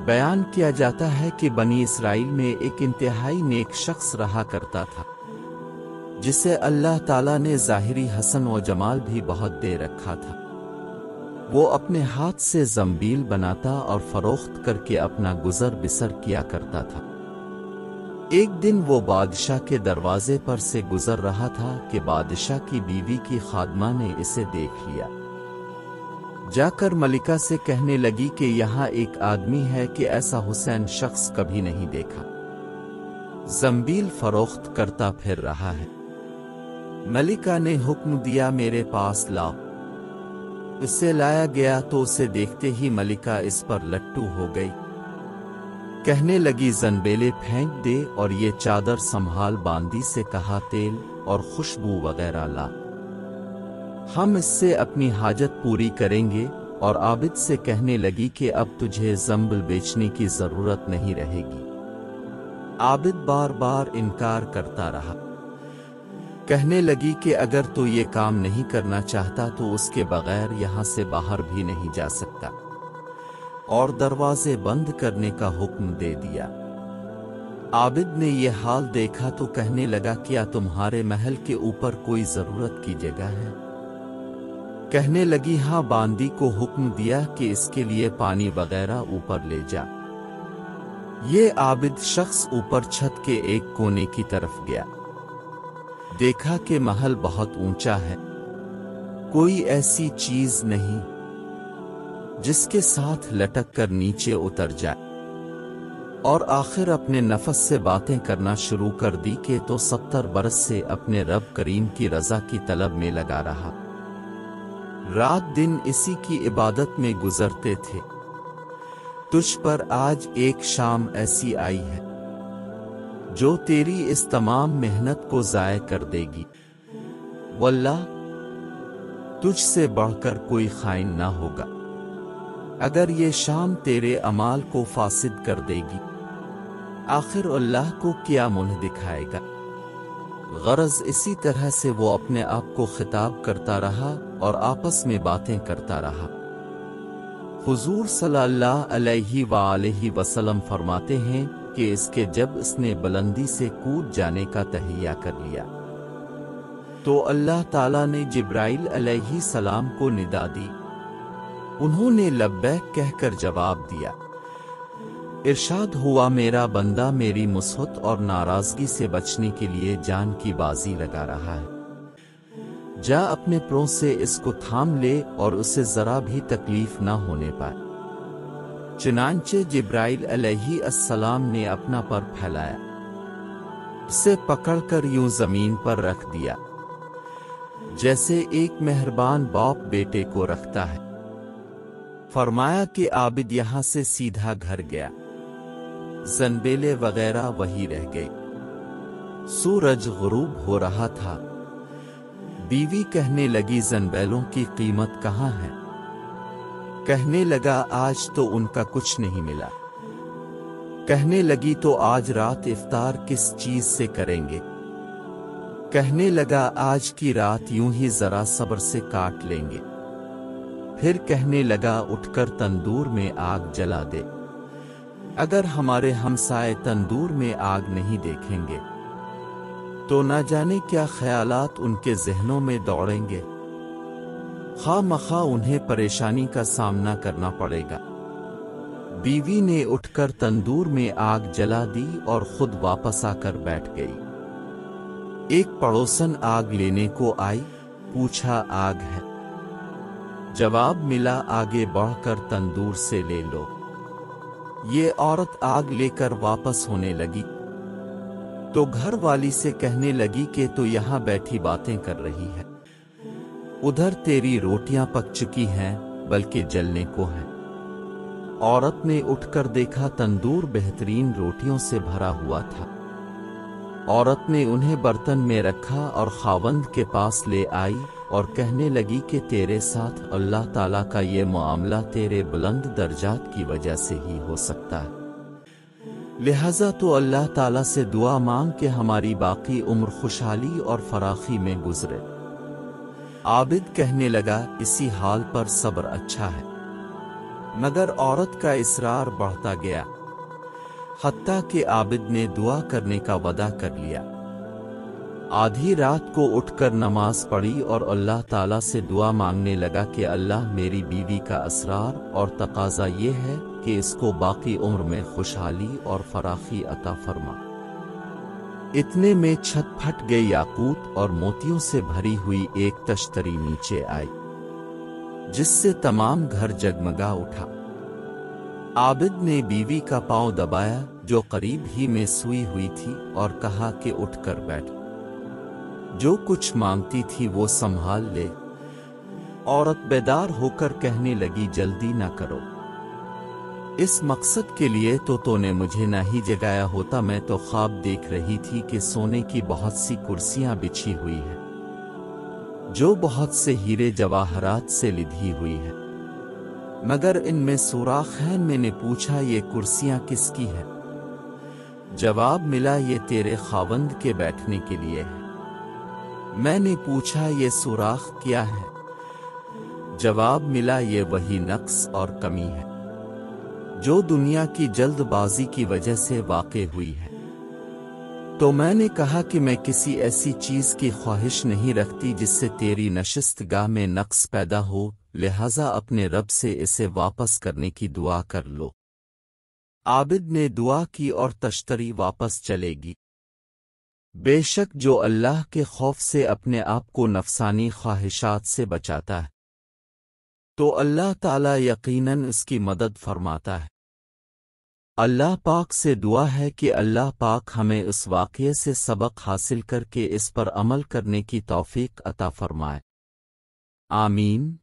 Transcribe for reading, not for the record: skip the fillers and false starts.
بیان کیا جاتا ہے کہ بنی اسرائیل میں ایک انتہائی نیک شخص رہا کرتا تھا جسے اللہ تعالیٰ نے ظاہری حسن و جمال بھی بہت دے رکھا تھا۔ وہ اپنے ہاتھ سے زنبیل بناتا اور فروخت کر کے اپنا گزر بسر کیا کرتا تھا۔ ایک دن وہ بادشاہ کے دروازے پر سے گزر رہا تھا کہ بادشاہ کی بیوی کی خادمہ نے اسے دیکھ لیا۔ جا کر ملکہ سے کہنے لگی کہ یہاں ایک آدمی ہے کہ ایسا حسین شخص کبھی نہیں دیکھا، زنبیل فروخت کرتا پھر رہا ہے۔ ملکہ نے حکم دیا میرے پاس لاؤ۔ اسے لایا گیا تو اسے دیکھتے ہی ملکہ اس پر لٹو ہو گئی۔ کہنے لگی زنبیلے پھینک دے اور یہ چادر سنبھال، باندی سے کہا تیل اور خوشبو وغیرہ لا، ہم اس سے اپنی حاجت پوری کریں گے۔ اور عابد سے کہنے لگی کہ اب تجھے زنبل بیچنے کی ضرورت نہیں رہے گی۔ عابد بار بار انکار کرتا رہا۔ کہنے لگی کہ اگر تو یہ کام نہیں کرنا چاہتا تو اس کے بغیر یہاں سے باہر بھی نہیں جا سکتا، اور دروازے بند کرنے کا حکم دے دیا۔ عابد نے یہ حال دیکھا تو کہنے لگا کیا تمہارے محل کے اوپر کوئی ضرورت کی جگہ ہے؟ کہنے لگی ہاں، باندی کو حکم دیا کہ اس کے لیے پانی وغیرہ اوپر لے جا۔ یہ عابد شخص اوپر چھت کے ایک کونے کی طرف گیا، دیکھا کہ محل بہت اونچا ہے، کوئی ایسی چیز نہیں جس کے ساتھ لٹک کر نیچے اتر جائے، اور آخر اپنے نفس سے باتیں کرنا شروع کر دی کہ تو 70 برس سے اپنے رب کریم کی رضا کی طلب میں لگا رہا، رات دن اسی کی عبادت میں گزرتے تھے، تجھ پر آج ایک شام ایسی آئی ہے جو تیری اس تمام محنت کو ضائع کر دے گی، واللہ تجھ سے بڑھ کر کوئی خائن نہ ہوگا۔ اگر یہ شام تیرے اعمال کو فاسد کر دے گی، آخر اللہ کو کیا منہ دکھائے گا؟ غرض اسی طرح سے وہ اپنے آپ کو خطاب کرتا رہا اور آپس میں باتیں کرتا رہا۔ حضور صلی اللہ علیہ وآلہ وسلم فرماتے ہیں کہ اس کے جب اس نے بلندی سے کود جانے کا تہیہ کر لیا تو اللہ تعالیٰ نے جبرائیل علیہ السلام کو ندا دی، انہوں نے لبیک کہہ کر جواب دیا۔ ارشاد ہوا میرا بندہ میری مسحت اور ناراضگی سے بچنے کے لیے جان کی بازی لگا رہا ہے، جا اپنے پروں سے اس کو تھام لے اور اسے ذرا بھی تکلیف نہ ہونے پائے۔ چنانچہ جبرائیل علیہ السلام نے اپنا پر پھیلایا، اسے پکڑ کر یوں زمین پر رکھ دیا جیسے ایک مہربان باپ بیٹے کو رکھتا ہے۔ فرمایا کہ عابد یہاں سے سیدھا گھر گیا، زنبیلے وغیرہ وہی رہ گئی۔ سورج غروب ہو رہا تھا، بیوی کہنے لگی زنبیلوں کی قیمت کہاں ہے؟ کہنے لگا آج تو ان کا کچھ نہیں ملا۔ کہنے لگی تو آج رات افطار کس چیز سے کریں گے؟ کہنے لگا آج کی رات یوں ہی ذرا صبر سے کاٹ لیں گے۔ پھر کہنے لگا اٹھ کر تندور میں آگ جلا دے، اگر ہمارے ہمسائے تندور میں آگ نہیں دیکھیں گے تو نہ جانے کیا خیالات ان کے ذہنوں میں دوڑیں گے، خواہ مخواہ انہیں پریشانی کا سامنا کرنا پڑے گا۔ بیوی نے اٹھ کر تندور میں آگ جلا دی اور خود واپس آ کر بیٹھ گئی۔ ایک پڑوسن آگ لینے کو آئی، پوچھا آگ ہے؟ جواب ملا آگے بڑھ کر تندور سے لے لو۔ یہ عورت آگ لے کر واپس ہونے لگی تو گھر والی سے کہنے لگی کہ تو یہاں بیٹھی باتیں کر رہی ہے، ادھر تیری روٹیاں پک چکی ہیں بلکہ جلنے کو ہیں۔ عورت نے اٹھ کر دیکھا تندور بہترین روٹیوں سے بھرا ہوا تھا۔ عورت نے انہیں برتن میں رکھا اور خاوند کے پاس لے آئی اور کہنے لگی کہ تیرے ساتھ اللہ تعالیٰ کا یہ معاملہ تیرے بلند درجات کی وجہ سے ہی ہو سکتا ہے، لہذا تو اللہ تعالیٰ سے دعا مانگ کہ ہماری باقی عمر خوشحالی اور فراخی میں گزرے۔ عابد کہنے لگا اسی حال پر صبر اچھا ہے، مگر عورت کا اصرار بڑھتا گیا، حتیٰ کہ عابد نے دعا کرنے کا وعدہ کر لیا۔ آدھی رات کو اٹھ کر نماز پڑھی اور اللہ تعالیٰ سے دعا مانگنے لگا کہ اللہ میری بیوی کا اسرار اور تقاضا یہ ہے کہ اس کو باقی عمر میں خوشحالی اور فراخی عطا فرما۔ اتنے میں چھت پھٹ گئی، یاقوت اور موتیوں سے بھری ہوئی ایک تشتری نیچے آئی، جس سے تمام گھر جگمگا اٹھا۔ عابد نے بیوی کا پاؤں دبایا جو قریب ہی میں سوئی ہوئی تھی اور کہا کہ اٹھ کر بیٹھ، جو کچھ مانگتی تھی وہ سنبھال لے۔ عورت بیدار ہو کر کہنے لگی جلدی نہ کرو، اس مقصد کے لیے تو نے مجھے نہ ہی جگایا ہوتا، میں تو خواب دیکھ رہی تھی کہ سونے کی بہت سی کرسیاں بچھی ہوئی ہیں جو بہت سے ہیرے جواہرات سے لدھی ہوئی ہیں، مگر ان میں سوراخ ہے۔ میں نے پوچھا یہ کرسیاں کس کی ہیں؟ جواب ملا یہ تیرے خاوند کے بیٹھنے کے لیے ہے۔ میں نے پوچھا یہ سوراخ کیا ہے؟ جواب ملا یہ وہی نقص اور کمی ہے جو دنیا کی جلد بازی کی وجہ سے واقع ہوئی ہے۔ تو میں نے کہا کہ میں کسی ایسی چیز کی خواہش نہیں رکھتی جس سے تیری نشست گاہ میں نقص پیدا ہو، لہذا اپنے رب سے اسے واپس کرنے کی دعا کر لو۔ عابد نے دعا کی اور تشتری واپس چلے گی۔ بے شک جو اللہ کے خوف سے اپنے آپ کو نفسانی خواہشات سے بچاتا ہے تو اللہ تعالیٰ یقیناً اس کی مدد فرماتا ہے۔ اللہ پاک سے دعا ہے کہ اللہ پاک ہمیں اس واقعے سے سبق حاصل کر کے اس پر عمل کرنے کی توفیق عطا فرمائے۔ آمین۔